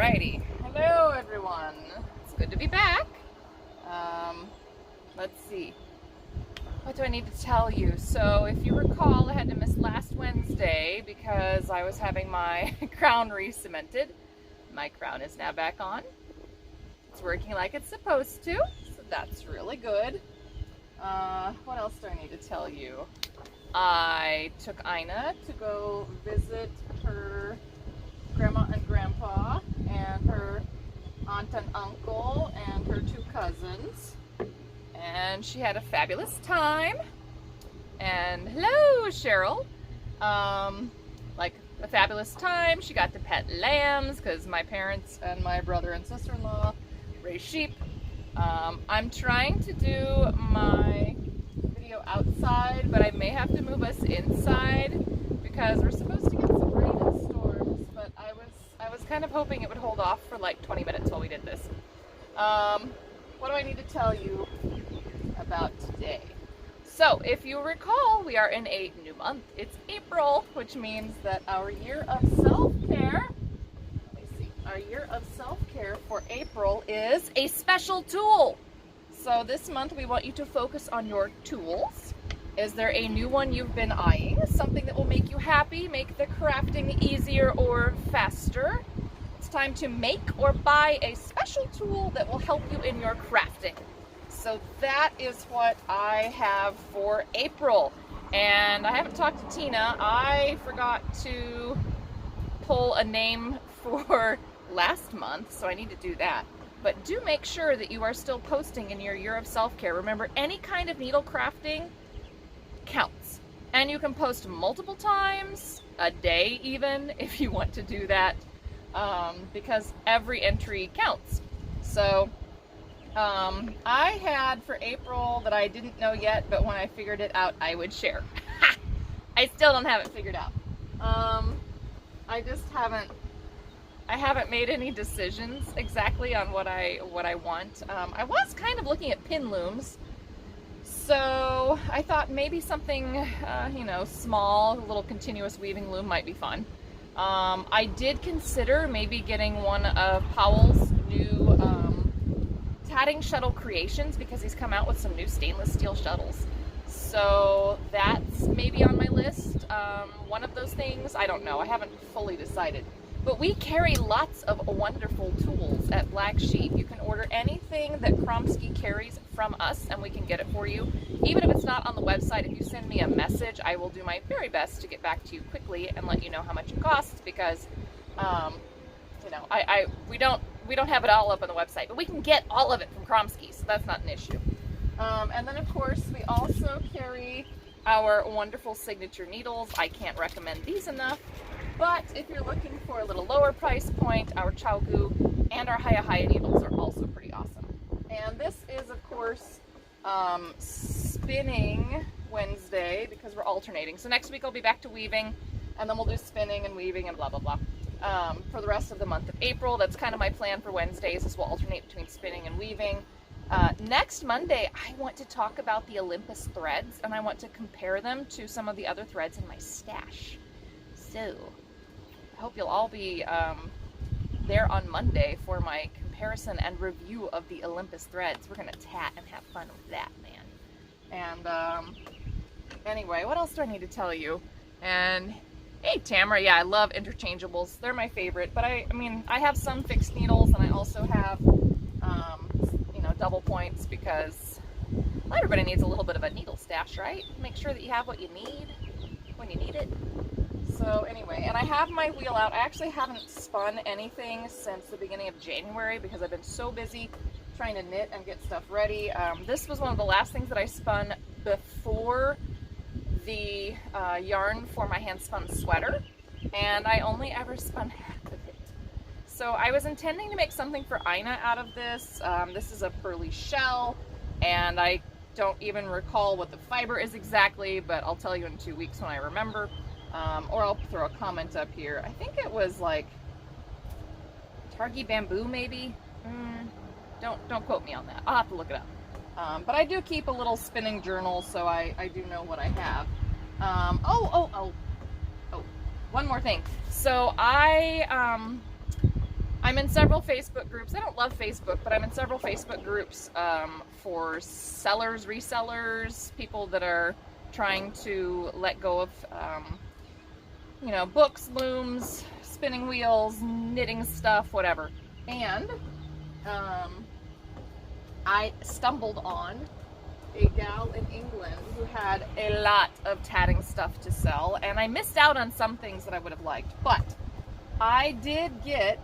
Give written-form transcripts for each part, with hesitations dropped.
Alrighty. Hello, everyone. It's good to be back. Let's see. What do I need to tell you? So, if you recall, I had to miss last Wednesday because I was having my crown re-cemented. My crown is now back on. It's working like it's supposed to, so that's really good. What else do I need to tell you? I took Ina to go visit her grandma and grandpa and her aunt and uncle and her two cousins, and she had a fabulous time. And hello, Cheryl. Like a fabulous time. She got to pet lambs because my parents and my brother and sister-in-law raise sheep. I'm trying to do my video outside, but I may have to move us inside because we're supposed to get some rain and storms, but I was kind of hoping it would hold off for like 20 minutes while we did this. What do I need to tell you about today? So, if you recall, we are in a new month. It's April, which means that our year of self-care, our year of self-care for April is a special tool. So this month we want you to focus on your tools. Is there a new one you've been eyeing? Something that will make you happy, make the crafting easier or faster? It's time to make or buy a special tool that will help you in your crafting. So that is what I have for April. And I haven't talked to Tina. I forgot to pull a name for last month, so I need to do that. But do make sure that you are still posting in your year of self-care. Remember, any kind of needle crafting counts. And you can post multiple times, a day even, if you want to do that, because every entry counts. So, I had for April that I didn't know yet, but when I figured it out, I would share. I still don't have it figured out. I just haven't made any decisions exactly on what I want. I was kind of looking at pin looms, so I thought maybe something, small, a little continuous weaving loom might be fun. I did consider maybe getting one of Powell's new tatting shuttle creations because he's come out with some new stainless steel shuttles. So that's maybe on my list. One of those things, I don't know. I haven't fully decided. But we carry lots of wonderful tools at Black Sheep. You can order anything that Kromsky carries from us and we can get it for you. Even if it's not on the website, if you send me a message, I will do my very best to get back to you quickly and let you know how much it costs because, we don't have it all up on the website, but we can get all of it from Kromsky, so that's not an issue. And then of course we also carry our wonderful signature needles. I can't recommend these enough. But if you're looking for a little lower price point, our ChiaoGoo and our Haya Haya needles are also pretty awesome. And this is, of course, spinning Wednesday because we're alternating. So next week I'll be back to weaving, and then we'll do spinning and weaving and blah, blah, blah. For the rest of the month of April, that's kind of my plan for Wednesdays, is we'll alternate between spinning and weaving. Next Monday, I want to talk about the Olympus threads, and I want to compare them to some of the other threads in my stash. So, I hope you'll all be there on Monday for my comparison and review of the Olympus threads. We're going to tat and have fun with that, man. And anyway, what else do I need to tell you? And hey, Tamara, yeah, I love interchangeables. They're my favorite. But I have some fixed needles, and I also have, double points because everybody needs a little bit of a needle stash, right? Make sure that you have what you need when you need it. So anyway, and I have my wheel out. I actually haven't spun anything since the beginning of January because I've been so busy trying to knit and get stuff ready. This was one of the last things that I spun before the yarn for my hand spun sweater, and I only ever spun half of it. So I was intending to make something for Ina out of this. This is a pearly shell, and I don't even recall what the fiber is exactly, but I'll tell you in 2 weeks when I remember. Or I'll throw a comment up here. I think it was like Targi bamboo, maybe. Don't quote me on that. I'll have to look it up. But I do keep a little spinning journal, so I do know what I have. One more thing. So I I'm in several Facebook groups. I don't love Facebook, but I'm in several Facebook groups for sellers, resellers, people that are trying to let go of, you know, books, looms, spinning wheels, knitting stuff, whatever. And I stumbled on a gal in England who had a lot of tatting stuff to sell, and I missed out on some things that I would have liked, but I did get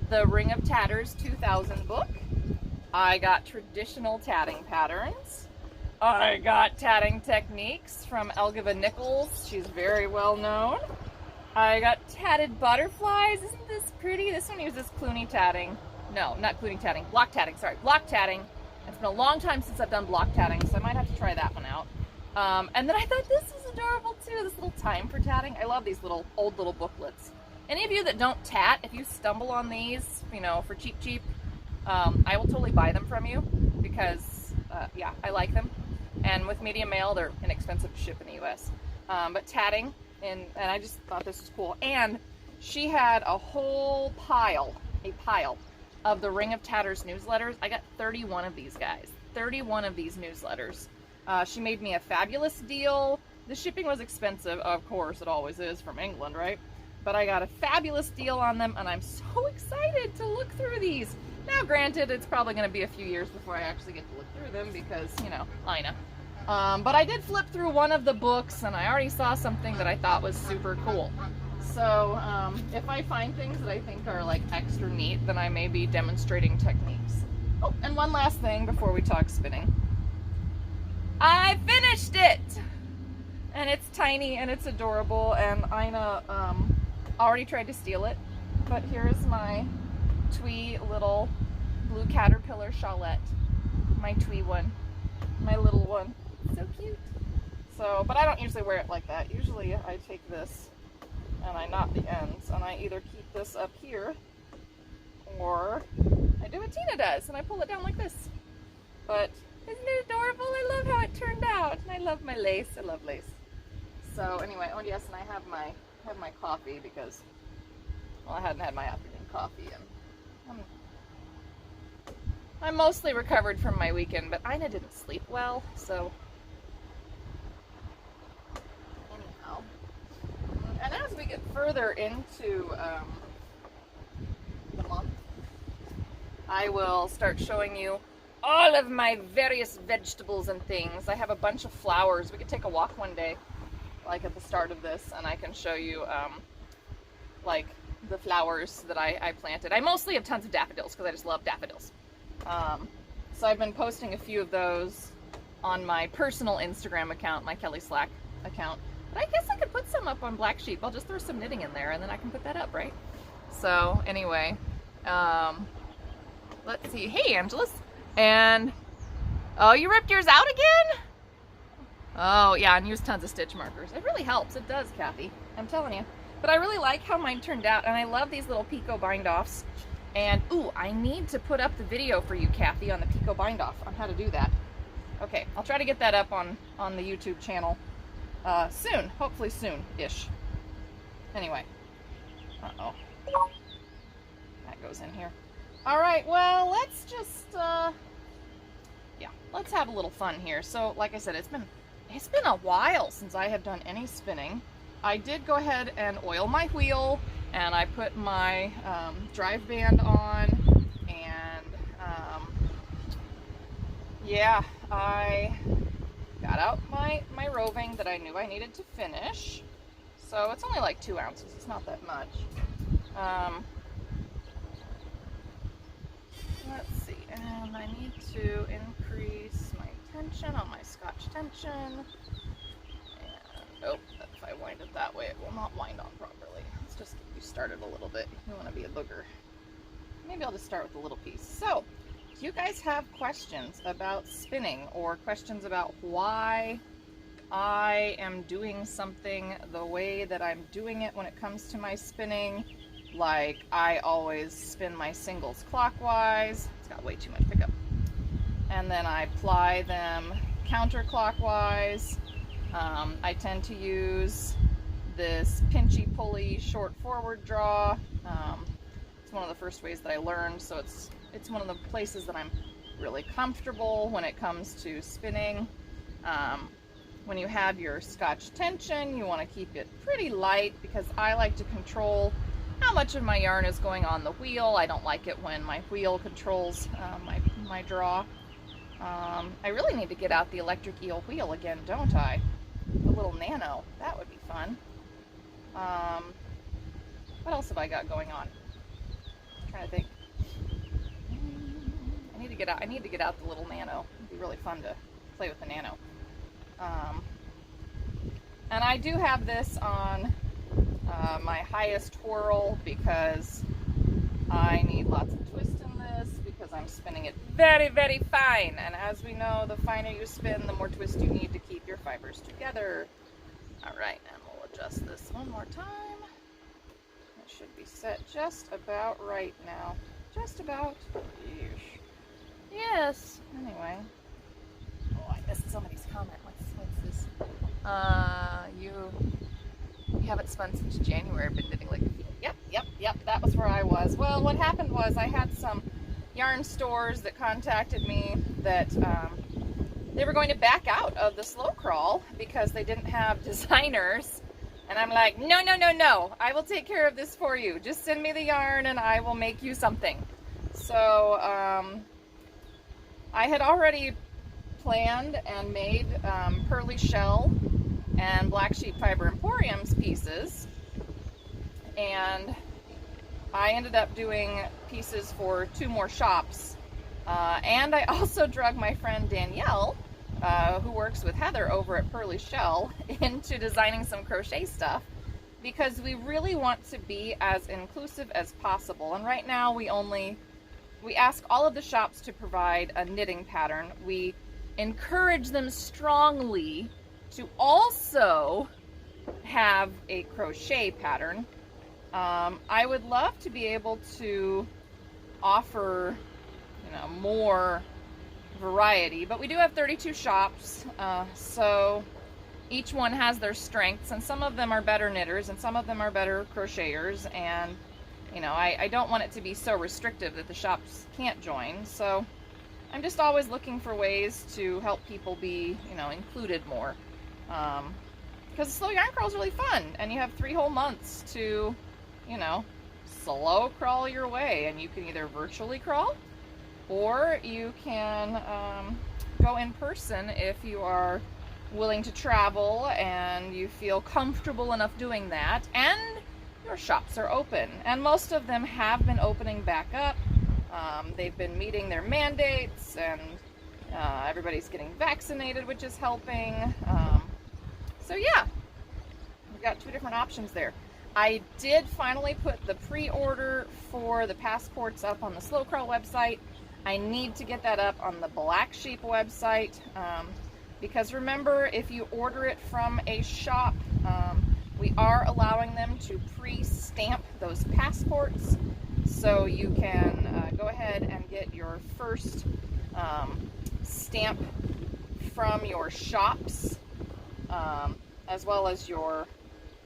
the Ring of Tatters 2000 book. I got traditional tatting patterns. I got tatting techniques from Elgiva Nichols. She's very well known. I got tatted butterflies. Isn't this pretty? This one uses Cluny tatting. No, not Cluny tatting. Block tatting. Sorry, block tatting. It's been a long time since I've done block tatting, so I might have to try that one out. And then I thought this was adorable too. This little time for tatting. I love these little old little booklets. Any of you that don't tat, if you stumble on these, you know, for cheap, I will totally buy them from you because, yeah, I like them. And with medium mail, they're inexpensive to ship in the US. But tatting, and I just thought this was cool. And she had a whole pile of the Ring of Tatters newsletters. I got 31 of these guys, 31 of these newsletters. She made me a fabulous deal. The shipping was expensive, of course, it always is from England, right? But I got a fabulous deal on them, and I'm so excited to look through these. Now, granted, it's probably going to be a few years before I actually get to look through them because, you know, Ina. But I did flip through one of the books, and I already saw something that I thought was super cool. So, if I find things that I think are, like, extra neat, then I may be demonstrating techniques. Oh, and one last thing before we talk spinning. I finished it! And it's tiny, and it's adorable, and Ina, already tried to steal it, but here's my twee little blue caterpillar shawlette. My twee one. My little one. So cute. So, but I don't usually wear it like that. Usually I take this and I knot the ends, and I either keep this up here or I do what Tina does and I pull it down like this. But isn't it adorable? I love how it turned out, and I love my lace. I love lace. So anyway, oh yes, and I have my coffee because, well, I hadn't had my afternoon coffee, and I'm mostly recovered from my weekend, but Ina didn't sleep well, so anyhow. And as we get further into the month, I will start showing you all of my various vegetables and things. I have a bunch of flowers. We could take a walk one day, like at the start of this, and I can show you like the flowers that I planted. I mostly have tons of daffodils because I just love daffodils. So I've been posting a few of those on my personal Instagram account, my Kelly Slack account. But I guess I could put some up on Black Sheep. I'll just throw some knitting in there and then I can put that up, right? So anyway, let's see. Hey, Angelus. And, oh, you ripped yours out again? Oh, yeah, and use tons of stitch markers. It really helps. It does, Kathy. I'm telling you. But I really like how mine turned out, and I love these little Pico bind-offs. And, ooh, I need to put up the video for you, Kathy, on the Pico bind-off, on how to do that. Okay, I'll try to get that up on the YouTube channel soon. Hopefully soon-ish. Anyway. Uh-oh. That goes in here. All right, well, let's just, yeah, let's have a little fun here. So, like I said, it's been a while since I have done any spinning. I did go ahead and oil my wheel, and I put my drive band on, and yeah, I got out my roving that I knew I needed to finish. So it's only like 2 ounces, it's not that much. Let's see, and I need to increase my tension on my Scotch tension. And, oh, if I wind it that way, it will not wind on properly. Let's just get you started a little bit. You want to be a booger. Maybe I'll just start with a little piece. So, do you guys have questions about spinning, or questions about why I am doing something the way that I'm doing it when it comes to my spinning? Like, I always spin my singles clockwise. It's got way too much pickup. And then I ply them counterclockwise. I tend to use this pinchy pulley short forward draw. It's one of the first ways that I learned, so it's one of the places that I'm really comfortable when it comes to spinning. When you have your Scotch tension, you want to keep it pretty light because I like to control how much of my yarn is going on the wheel. I don't like it when my wheel controls my draw. I really need to get out the electric eel wheel again, don't I? The little Nano. That would be fun. What else have I got going on? I'm trying to think. I need to get out the little Nano. It'd be really fun to play with the Nano. And I do have this on my highest whirl because I need lots of twist in this because I'm spinning it very, very fine. And as we know, the finer you spin, the more twist you need to keep your fibers together. All right, and we'll adjust this one more time. It should be set just about right now. Just about. Yeesh. Yes. Anyway. Oh, I missed somebody's comment. What's this? You haven't spun since January. I've been knitting like a few. Yep. That was where I was. Well, what happened was I had some yarn stores that contacted me that they were going to back out of the slow crawl because they didn't have designers. And I'm like, no. I will take care of this for you. Just send me the yarn and I will make you something. So I had already planned and made Pearly Shell and Black Sheep Fiber Emporium's pieces, and I ended up doing pieces for 2 more shops, and I also drug my friend Danielle, who works with Heather over at Pearly Shell, into designing some crochet stuff because we really want to be as inclusive as possible. And right now we ask all of the shops to provide a knitting pattern. We encourage them strongly to also have a crochet pattern. I would love to be able to offer, more variety, but we do have 32 shops, so each one has their strengths, and some of them are better knitters and some of them are better crocheters, and I don't want it to be so restrictive that the shops can't join. So I'm just always looking for ways to help people be, included more. Because the slow yarn crawl is really fun, and you have 3 whole months to, slow crawl your way. And you can either virtually crawl, or you can go in person if you are willing to travel and you feel comfortable enough doing that. And your shops are open, and most of them have been opening back up. They've been meeting their mandates, and everybody's getting vaccinated, which is helping. So yeah, we've got 2 different options there. I did finally put the pre-order for the passports up on the Slow Crawl website. I need to get that up on the Black Sheep website, because remember, if you order it from a shop, we are allowing them to pre-stamp those passports, so you can go ahead and get your first stamp from your shops, as well as your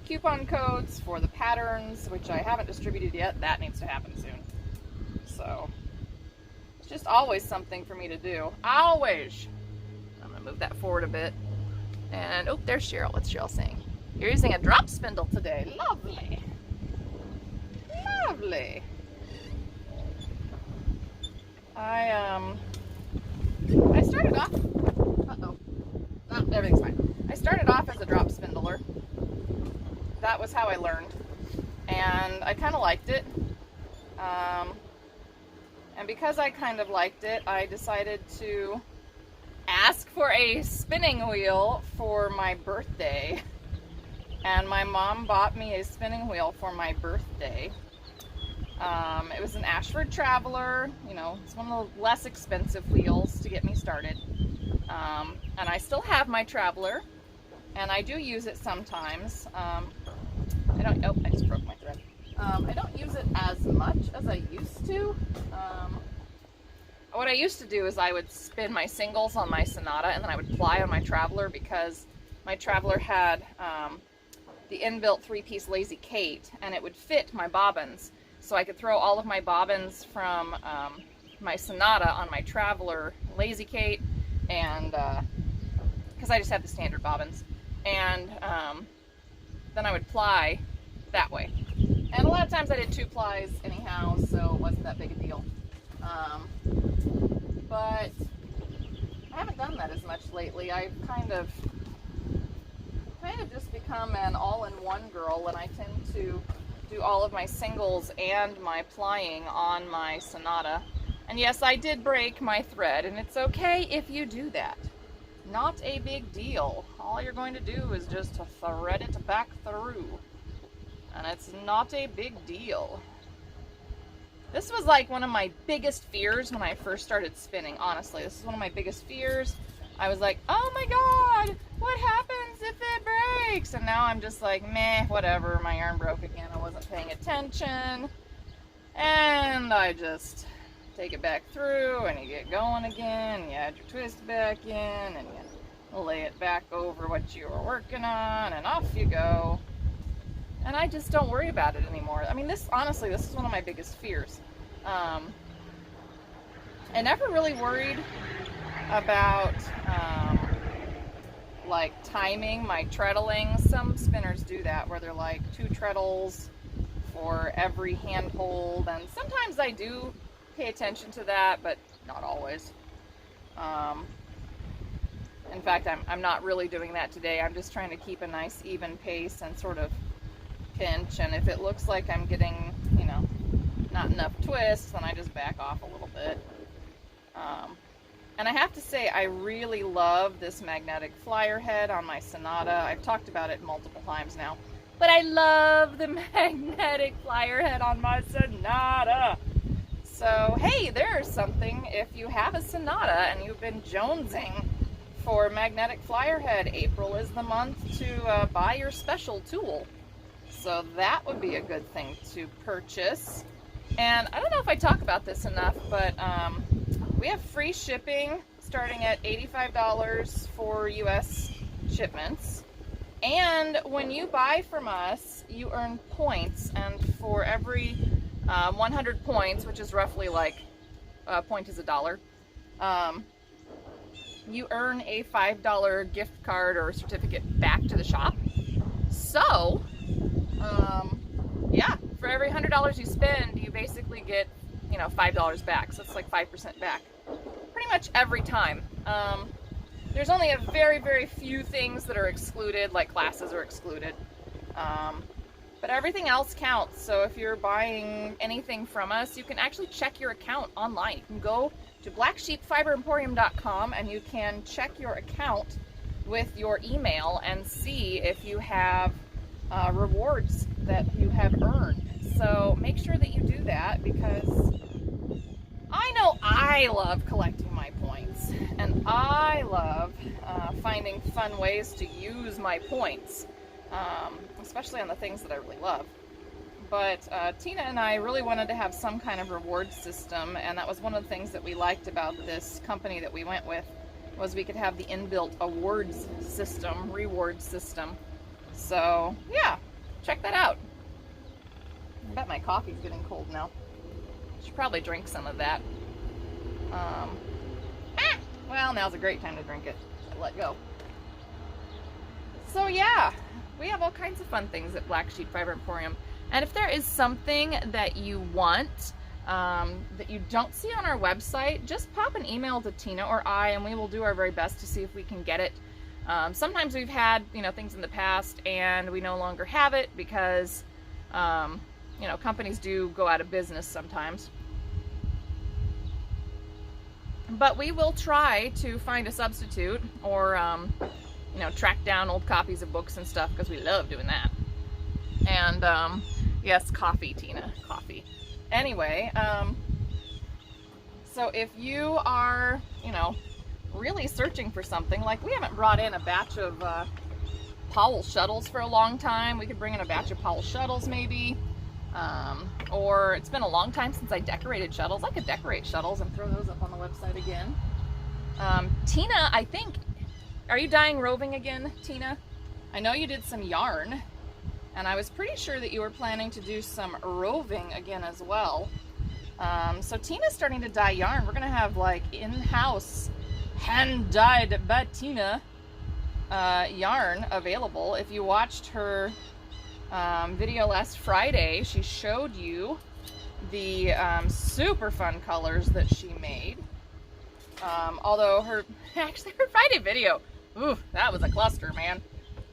coupon codes for the patterns, which I haven't distributed yet. That needs to happen soon. So it's just always something for me to do. Always. I'm going to move that forward a bit. And, oh, there's Cheryl. What's Cheryl saying? You're using a drop spindle today. Lovely. Lovely. I started off, everything's fine. I started off as a drop spindler. That was how I learned, and I kind of liked it. And because I kind of liked it, I decided to ask for a spinning wheel for my birthday. And my mom bought me a spinning wheel for my birthday. It was an Ashford Traveler. It's one of the less expensive wheels to get me started. And I still have my Traveler, and I do use it sometimes. I just broke my thread. I don't use it as much as I used to. What I used to do is I would spin my singles on my Sonata, and then I would ply on my Traveler, because my Traveler had the inbuilt 3-piece Lazy Kate, and it would fit my bobbins. so I could throw all of my bobbins from my Sonata on my Traveler Lazy Kate, and because I just have the standard bobbins, and then I would ply that way. And a lot of times I did 2 plies anyhow, so it wasn't that big a deal. But I haven't done that as much lately. I've kind of just become an all-in-one girl, and I tend to do all of my singles and my plying on my Sonata. And yes, I did break my thread, and it's okay if you do that. Not a big deal. All you're going to do is just to thread it back through. And it's not a big deal. This was like one of my biggest fears when I first started spinning, honestly. This is one of my biggest fears. I was like, oh my god, what happens if it breaks? And now I'm just like, meh, whatever, my yarn broke again. I wasn't paying attention. And I just take it back through, and you get going again, you add your twist back in, and you lay it back over what you were working on, and off you go. And I just don't worry about it anymore. I mean, honestly, this is one of my biggest fears. I never really worried about like timing my treadling. Some spinners do that, where they're like 2 treadles for every handhold, and sometimes I do pay attention to that, but not always. In fact, I'm not really doing that today. I'm just trying to keep a nice even pace and sort of pinch, and if it looks like I'm getting, you know, not enough twists, then I just back off a little bit. And I have to say, I really love this magnetic flyer head on my Sonata. I've talked about it multiple times now, but I love the magnetic flyer head on my Sonata. So hey, there's something. If you have a Sonata and you've been jonesing for magnetic flyer head, April is the month to buy your special tool. So that would be a good thing to purchase. And I don't know if I talk about this enough, but we have free shipping starting at $85 for US shipments. And when you buy from us, you earn points, and for every 100 points, which is roughly like a point is $1, you earn a $5 gift card or certificate back to the shop. So yeah, for every $100 you spend, you basically get, you know, $5 back. So it's like 5% back pretty much every time. There's only a very, very few things that are excluded, like classes are excluded. But everything else counts. So if you're buying anything from us, you can actually check your account online. You can go to blacksheepfiberemporium.com and you can check your account with your email and see if you have rewards that you have earned. So make sure that you do that, because I know I love collecting my points, and I love finding fun ways to use my points, especially on the things that I really love. But Tina and I really wanted to have some kind of reward system, and that was one of the things that we liked about this company that we went with, was we could have the inbuilt awards system, reward system. So yeah, check that out. I bet my coffee's getting cold now. Should probably drink some of that. Well, now's a great time to drink it. I let go. So yeah, we have all kinds of fun things at Black Sheep Fiber Emporium. And if there is something that you want that you don't see on our website, just pop an email to Tina or I, and we will do our very best to see if we can get it. Sometimes we've had, you know, things in the past and we no longer have it because, you know, companies do go out of business sometimes. But we will try to find a substitute, or, you know, track down old copies of books and stuff, because we love doing that. And, yes, coffee, Tina, coffee. Anyway, so if you are, you know, really searching for something, like we haven't brought in a batch of Powell shuttles for a long time. We could bring in a batch of Powell shuttles maybe. Or it's been a long time since I decorated shuttles. I could decorate shuttles and throw those up on the website again. Tina, I think, are you dyeing roving again, Tina? I know you did some yarn. And I was pretty sure that you were planning to do some roving again as well. So Tina's starting to dye yarn. We're gonna have like in-house hand-dyed by Tina yarn available. If you watched her video last Friday, she showed you the super fun colors that she made. Although her Friday video, ooh, that was a cluster, man.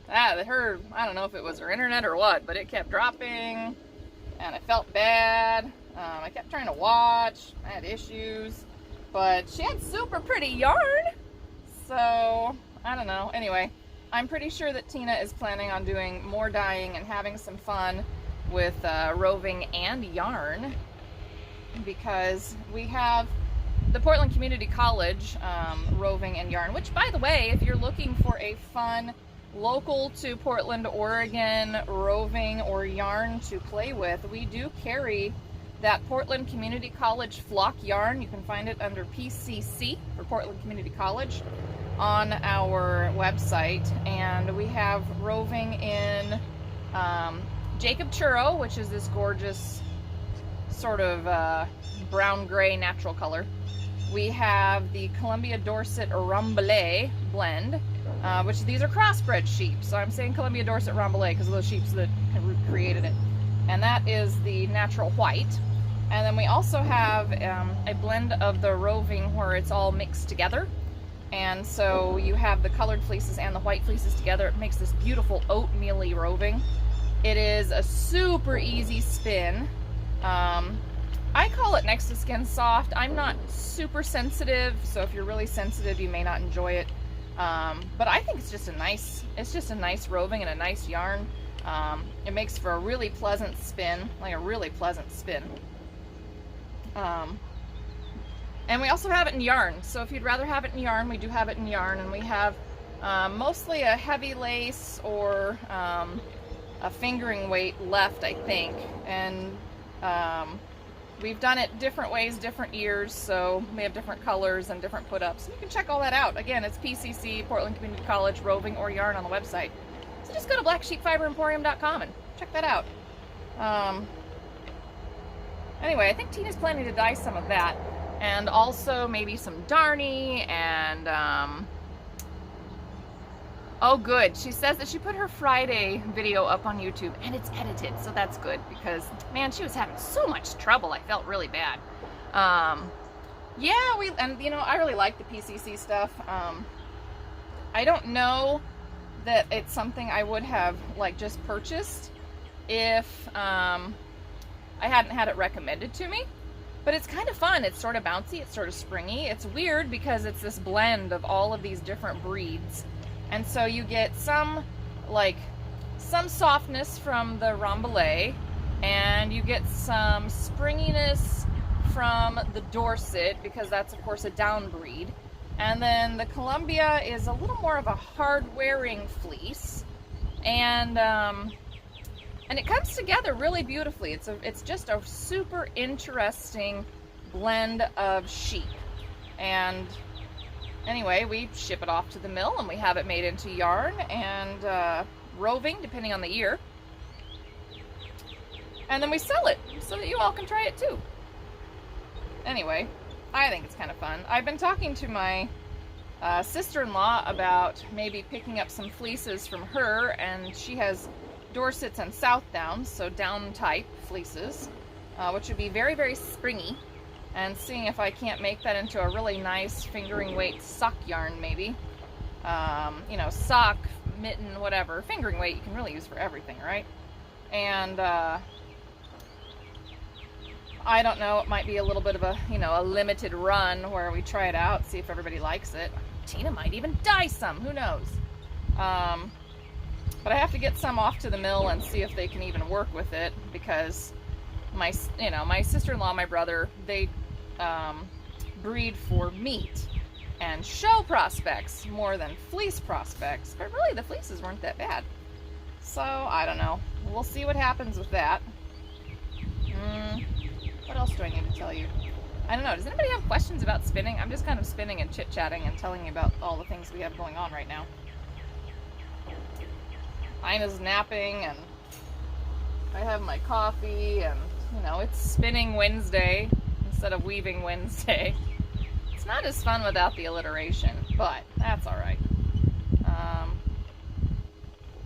I don't know if it was her internet or what, but it kept dropping and I felt bad. I kept trying to watch, I had issues, but she had super pretty yarn, so I don't know. Anyway, I'm pretty sure that Tina is planning on doing more dyeing and having some fun with roving and yarn, because we have the Portland Community College roving and yarn, which, by the way, if you're looking for a fun local to Portland, Oregon roving or yarn to play with, we do carry that Portland Community College flock yarn. You can find it under PCC for Portland Community College on our website, and we have roving in Jacob Churro, which is this gorgeous sort of brown gray natural color. We have the Columbia Dorset Rambouillet blend, which these are crossbred sheep, so I'm saying Columbia Dorset Rambouillet because of those sheep that created it, and that is the natural white. And then we also have a blend of the roving where it's all mixed together, and so you have the colored fleeces and the white fleeces together. It makes this beautiful oatmeal-y roving. It is a super easy spin. I call it next to skin soft. I'm not super sensitive, so if you're really sensitive, you may not enjoy it. But I think it's just a nice roving and a nice yarn. It makes for a really pleasant spin, like a really pleasant spin. And we also have it in yarn. So if you'd rather have it in yarn, we do have it in yarn, and we have mostly a heavy lace or a fingering weight left, I think. And we've done it different ways, different years, so we have different colors and different put-ups. You can check all that out. Again, it's PCC, Portland Community College, roving or yarn on the website. So just go to blacksheepfiberemporium.com and check that out. Anyway, I think Tina's planning to dye some of that, and also maybe some darny and oh good, she says that she put her Friday video up on YouTube and it's edited, so that's good, because man, she was having so much trouble. I felt really bad. Yeah, I really like the PCC stuff. I don't know that it's something I would have like just purchased if I hadn't had it recommended to me, but it's kind of fun. It's sort of bouncy, it's sort of springy. It's weird because it's this blend of all of these different breeds, and so you get some softness from the Rambouillet, and you get some springiness from the Dorset, because that's of course a down breed, and then the Columbia is a little more of a hard wearing fleece, and it comes together really beautifully. It's just a super interesting blend of sheep. And anyway, we ship it off to the mill and we have it made into yarn and roving, depending on the year. And then we sell it so that you all can try it too. Anyway, I think it's kind of fun. I've been talking to my sister-in-law about maybe picking up some fleeces from her, and she has Dorsets and South Downs, so down type fleeces, which would be very, very springy, and seeing if I can't make that into a really nice fingering weight sock yarn maybe. You know, sock, mitten, whatever. Fingering weight you can really use for everything, right? And I don't know, it might be a little bit of a, a limited run where we try it out, see if everybody likes it. Tina might even dye some, who knows? But I have to get some off to the mill and see if they can even work with it, because my sister-in-law, my brother, they breed for meat and show prospects more than fleece prospects, but really the fleeces weren't that bad. So, I don't know. We'll see what happens with that. What else do I need to tell you? I don't know. Does anybody have questions about spinning? I'm just kind of spinning and chit-chatting and telling you about all the things we have going on right now. Ina's napping, and I have my coffee and, you know, it's spinning Wednesday instead of weaving Wednesday. It's not as fun without the alliteration, but that's all right.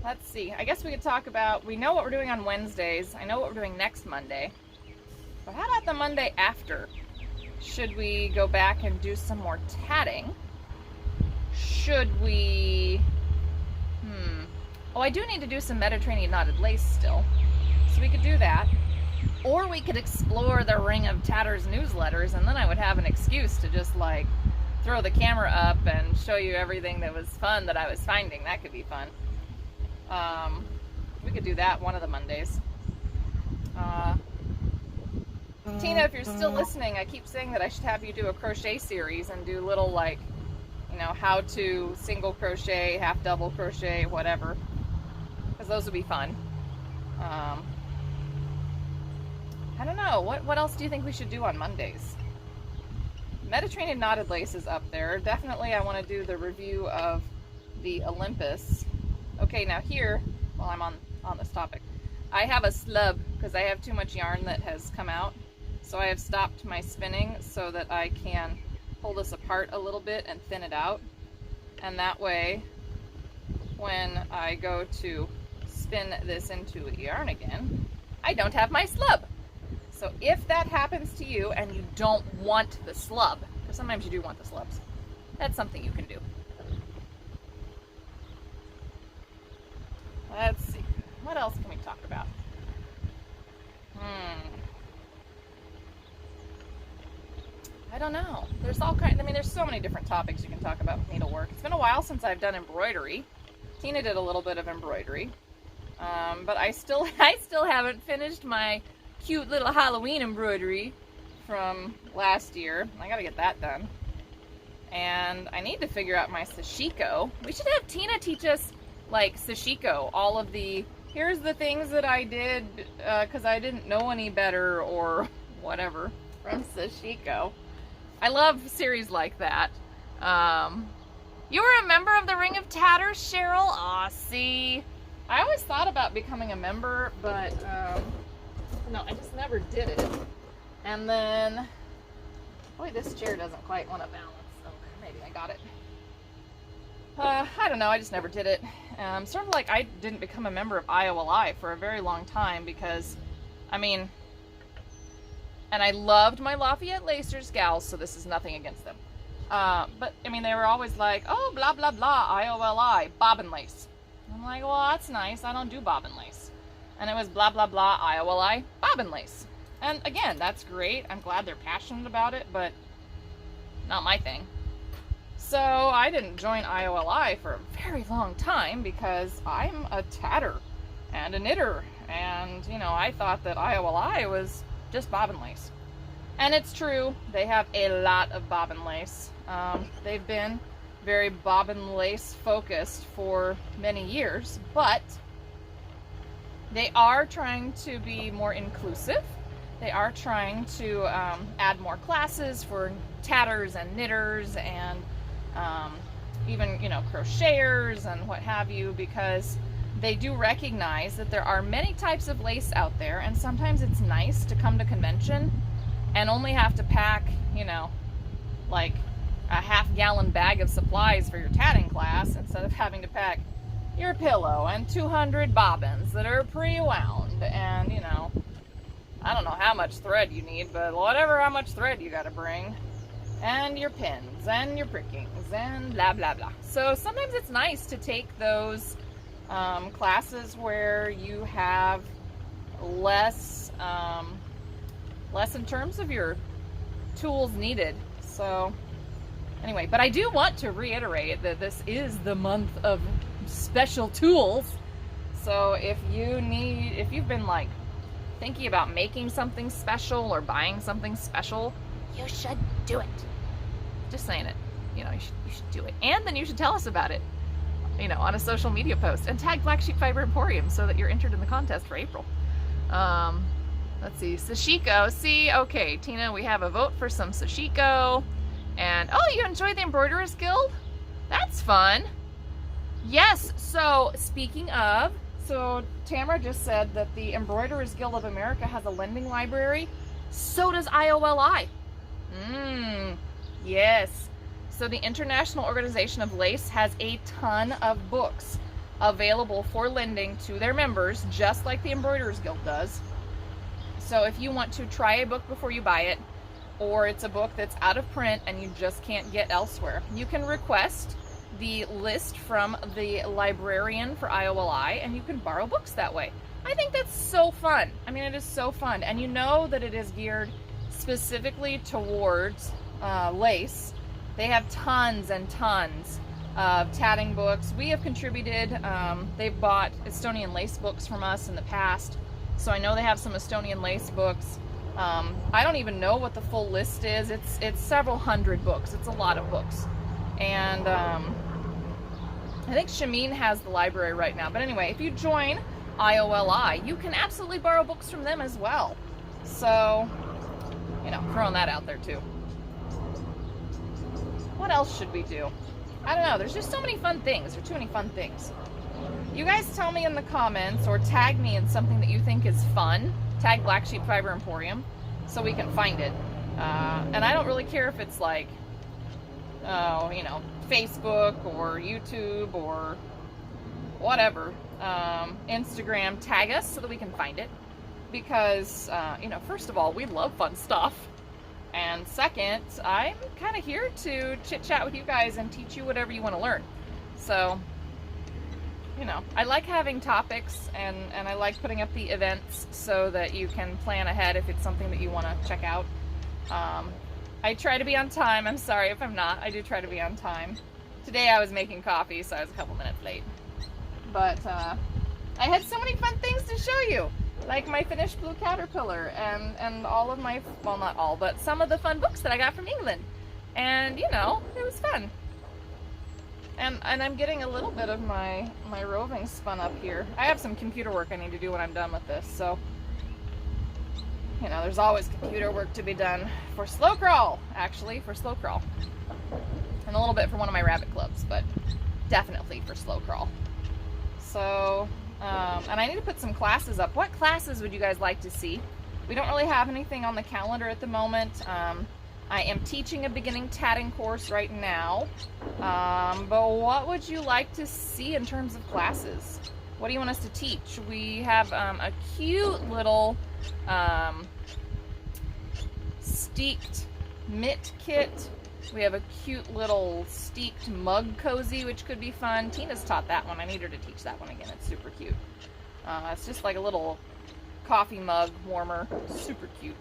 Let's see. I guess we could talk about, we know what we're doing on Wednesdays. I know what we're doing next Monday. But how about the Monday after? Should we go back and do some more tatting? Should we... Oh, I do need to do some Mediterranean knotted lace still. So we could do that. Or we could explore the Ring of Tatters newsletters, and then I would have an excuse to just, like, throw the camera up and show you everything that was fun that I was finding. That could be fun. We could do that one of the Mondays. Tina, if you're still listening, I keep saying that I should have you do a crochet series and do little, like, you know, how to single crochet, half double crochet, whatever. Because those would be fun. I don't know. What else do you think we should do on Mondays? Mediterranean knotted lace is up there. Definitely I want to do the review of the Olympus. Okay, now here, while I'm on this topic, I have a slub because I have too much yarn that has come out. So I have stopped my spinning so that I can pull this apart a little bit and thin it out. And that way, when I go to spin this into yarn again, I don't have my slub. So if that happens to you and you don't want the slub, because sometimes you do want the slubs, that's something you can do. Let's see. What else can we talk about? I don't know. There's all kinds. I mean, there's so many different topics you can talk about with needlework. It's been a while since I've done embroidery. Tina did a little bit of embroidery, but I still haven't finished my cute little Halloween embroidery from last year. I gotta get that done. And I need to figure out my sashiko. We should have Tina teach us, like, sashiko. All of the, here's the things that I did because I didn't know any better or whatever from sashiko. I love series like that. You were a member of the Ring of Tatters, Cheryl? Aw, see. I always thought about becoming a member, but no, I just never did it. And then, boy, this chair doesn't quite want to balance, so maybe I got it. I don't know, I just never did it. Sort of like I didn't become a member of IOLI for a very long time because, I mean, and I loved my Lafayette Lacers gals, so this is nothing against them. But, I mean, they were always like, oh, blah, blah, blah, IOLI, bobbin lace. I'm like, well, that's nice. I don't do bobbin lace. And it was blah, blah, blah, IOLI, bobbin lace. And again, that's great. I'm glad they're passionate about it, but not my thing. So I didn't join IOLI for a very long time because I'm a tatter and a knitter. And, you know, I thought that IOLI was just bobbin lace. And it's true, they have a lot of bobbin lace. They've been very bobbin lace focused for many years, but they are trying to be more inclusive. They are trying to add more classes for tatters and knitters and even, you know, crocheters and what have you, because they do recognize that there are many types of lace out there, and sometimes it's nice to come to convention and only have to pack, you know, like a half-gallon bag of supplies for your tatting class instead of having to pack your pillow and 200 bobbins that are pre-wound and, you know, I don't know how much thread you need, but whatever how much thread you gotta bring, and your pins and your prickings and blah blah blah. So sometimes it's nice to take those classes where you have less in terms of your tools needed. So anyway, but I do want to reiterate that this is the month of special tools. So if you've been like thinking about making something special or buying something special, you should do it. Just saying it. You know, you should do it. And then you should tell us about it, you know, on a social media post, and tag Black Sheep Fiber Emporium so that you're entered in the contest for April. Let's see, sashiko. See, okay, Tina, we have a vote for some sashiko. And, oh, you enjoyed the Embroiderers Guild? That's fun. Yes, so speaking of So Tamara just said that the Embroiderers Guild of America has a lending library. So does IOLI. Yes. So the International Organization of Lace has a ton of books available for lending to their members, just like the Embroiderers Guild does. So if you want to try a book before you buy it, or it's a book that's out of print and you just can't get elsewhere, you can request the list from the librarian for IOLI and you can borrow books that way. I think that's so fun. I mean, it is so fun. And you know that it is geared specifically towards lace. They have tons and tons of tatting books. We have contributed. They've bought Estonian lace books from us in the past. So I know they have some Estonian lace books. I don't even know what the full list is. It's several hundred books. It's a lot of books. And I think Shameen has the library right now. But anyway, if you join IOLI, you can absolutely borrow books from them as well. So, you know, throwing that out there too. What else should we do? I don't know. There's just so many fun things. There are too many fun things. You guys tell me in the comments or tag me in something that you think is fun. Tag Black Sheep Fiber Emporium so we can find it. And I don't really care if it's like, you know, Facebook or YouTube or whatever. Instagram, tag us so that we can find it. Because, you know, first of all, we love fun stuff. And second, I'm kind of here to chit-chat with you guys and teach you whatever you want to learn. So, you know, I like having topics and I like putting up the events so that you can plan ahead if it's something that you want to check out. I try to be on time. I'm sorry if I'm not. I do try to be on time. Today I was making coffee, so I was a couple minutes late. But I had so many fun things to show you. Like my finished blue caterpillar and all of my, well, not all, but some of the fun books that I got from England. And, you know, it was fun. And I'm getting a little bit of my roving spun up here. I have some computer work I need to do when I'm done with this, so, you know, there's always computer work to be done for Slow Crawl, actually, for Slow Crawl. And a little bit for one of my rabbit clubs, but definitely for Slow Crawl. So, and I need to put some classes up. What classes would you guys like to see? We don't really have anything on the calendar at the moment. I am teaching a beginning tatting course right now. But what would you like to see in terms of classes? What do you want us to teach? We have a cute little steeked mitt kit. We have a cute little steeked mug cozy, which could be fun. Tina's taught that one. I need her to teach that one again. It's super cute. It's just like a little coffee mug warmer. Super cute.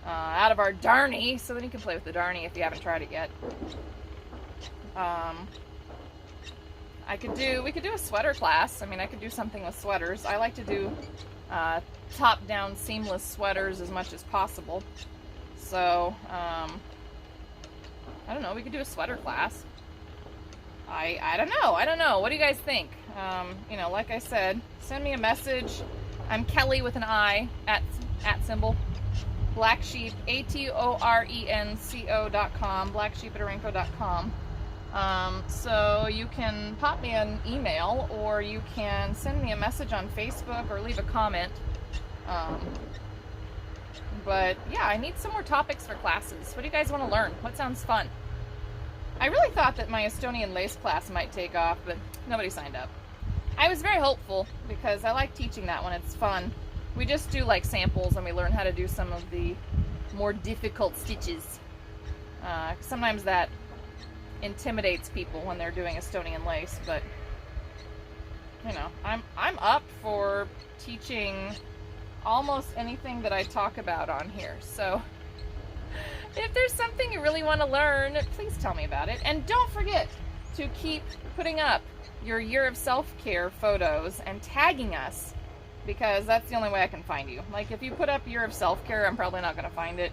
Out of our Darnie, so then you can play with the Darnie if you haven't tried it yet. We could do a sweater class. I mean, I could do something with sweaters. I like to do top-down seamless sweaters as much as possible. So, I don't know, we could do a sweater class. I don't know. What do you guys think? You know, like I said, send me a message. I'm Kelly with an I at symbol. Black Sheep, ATORENCO.com, blacksheep@arenco.com. So you can pop me an email or you can send me a message on Facebook or leave a comment. But yeah, I need some more topics for classes. What do you guys want to learn? What sounds fun? I really thought that my Estonian lace class might take off, but nobody signed up. I was very hopeful because I like teaching that one. It's fun. We just do like samples and we learn how to do some of the more difficult stitches. Sometimes that intimidates people when they're doing Estonian lace, but you know, I'm up for teaching almost anything that I talk about on here. So if there's something you really want to learn, please tell me about it. And don't forget to keep putting up your Year of Self-Care photos and tagging us, because that's the only way I can find you. Like, if you put up Year of Self-Care, I'm probably not going to find it,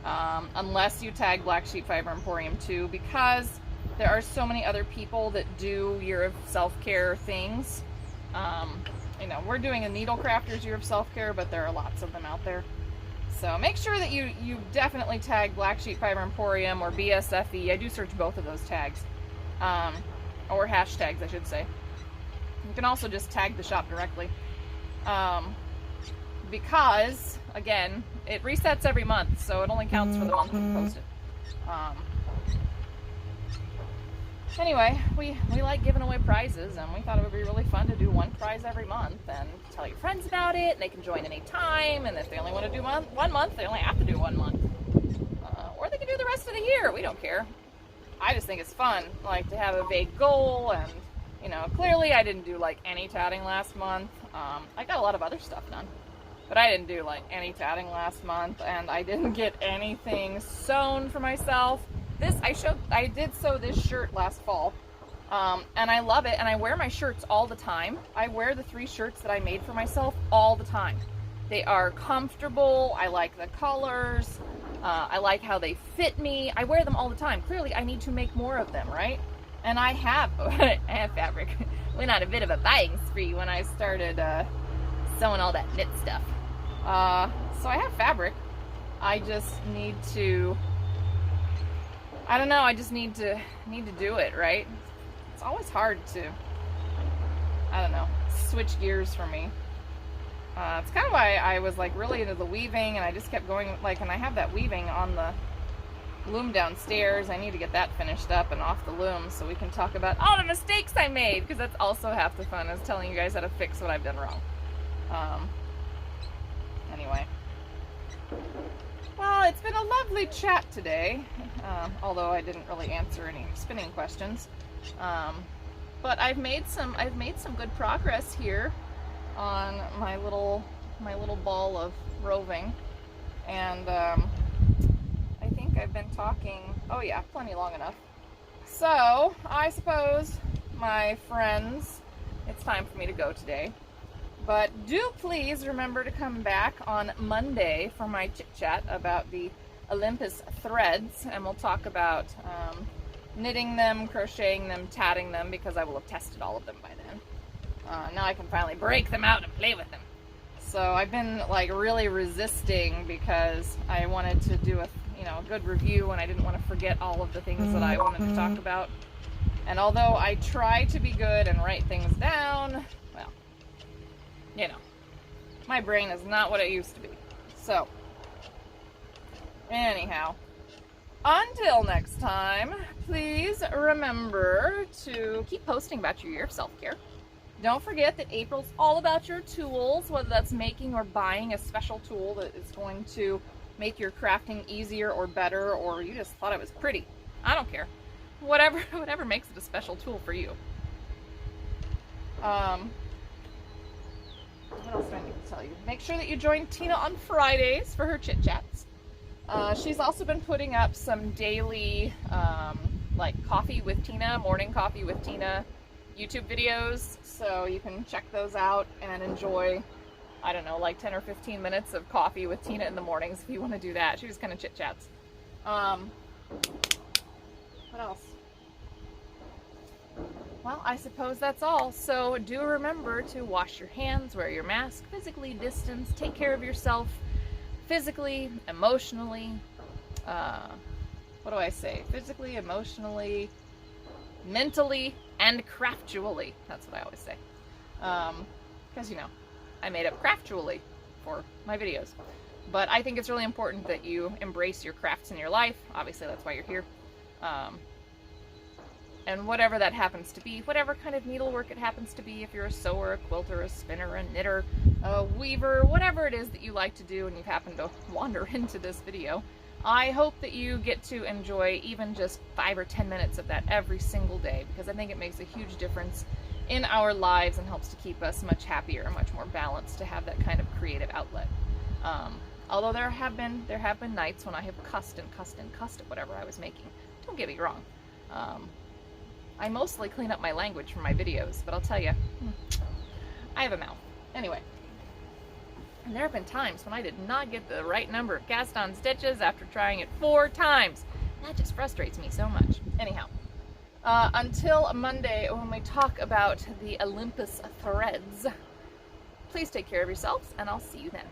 unless you tag Black Sheep Fiber Emporium too, because there are so many other people that do Year of Self-Care things. You know, we're doing a Needle Crafters Year of Self-Care, but there are lots of them out there. So make sure that you definitely tag Black Sheep Fiber Emporium or BSFE. I do search both of those tags. Or hashtags, I should say. You can also just tag the shop directly. Because, again, it resets every month, so it only counts for the month you posted. Anyway, we like giving away prizes, and we thought it would be really fun to do one prize every month and tell your friends about it, and they can join any time, and if they only want to do 1 month, they only have to do 1 month. Or they can do the rest of the year. We don't care. I just think it's fun, like, to have a vague goal, and, you know, clearly I didn't do, like, any tatting last month. I got a lot of other stuff done, but I didn't do, like, any tatting last month, and I didn't get anything sewn for myself. I did sew this shirt last fall, and I love it, and I wear my shirts all the time. I wear the 3 shirts that I made for myself all the time. They are comfortable, I like the colors, I like how they fit me. I wear them all the time. Clearly, I need to make more of them, right? And I have fabric. Went on a bit of a buying spree when I started sewing all that knit stuff. So I have fabric. I just need to, I don't know, I just need to do it, right? It's always hard to, I don't know, switch gears for me. It's kind of why I was like really into the weaving, and I just kept going, like, and I have that weaving on the loom downstairs. I need to get that finished up and off the loom so we can talk about all the mistakes I made, because that's also half the fun, is telling you guys how to fix what I've done wrong. Anyway. Well, it's been a lovely chat today, although I didn't really answer any spinning questions. But I've made some good progress here on my little ball of roving, and I think I've been talking, oh yeah, plenty long enough. So I suppose, my friends, it's time for me to go today. But do please remember to come back on Monday for my chit-chat about the Olympus threads, and we'll talk about knitting them, crocheting them, tatting them, because I will have tested all of them by then. Now I can finally break them out and play with them. So I've been like really resisting, because I wanted to do a good review, and I didn't want to forget all of the things that I wanted to talk about. And although I try to be good and write things down, well, you know, my brain is not what it used to be. So, anyhow, until next time, please remember to keep posting about your year of self-care. Don't forget that April's all about your tools, whether that's making or buying a special tool that is going to make your crafting easier or better, or you just thought it was pretty. I don't care. Whatever makes it a special tool for you. What else do I need to tell you? Make sure that you join Tina on Fridays for her chit chats. She's also been putting up some daily, like coffee with Tina, morning coffee with Tina YouTube videos, so you can check those out and enjoy, I don't know, like 10 or 15 minutes of coffee with Tina in the mornings if you want to do that. She just kind of chit chats. What else? Well, I suppose that's all. So do remember to wash your hands, wear your mask, physically distance, take care of yourself physically, emotionally, what do I say? Physically, emotionally, mentally, and craftually. That's what I always say. Because, you know, I made up craftually for my videos. But I think it's really important that you embrace your crafts in your life. Obviously, that's why you're here. And whatever that happens to be, whatever kind of needlework it happens to be, if you're a sewer, a quilter, a spinner, a knitter, a weaver, whatever it is that you like to do and you've happened to wander into this video, I hope that you get to enjoy even just 5 or 10 minutes of that every single day, because I think it makes a huge difference in our lives and helps to keep us much happier and much more balanced to have that kind of creative outlet. Although there have been nights when I have cussed and cussed and cussed at whatever I was making. Don't get me wrong. I mostly clean up my language from my videos, but I'll tell you, I have a mouth. Anyway, and there have been times when I did not get the right number of cast-on stitches after trying it 4 times. That just frustrates me so much. Anyhow, until Monday when we talk about the Olympus threads, please take care of yourselves, and I'll see you then.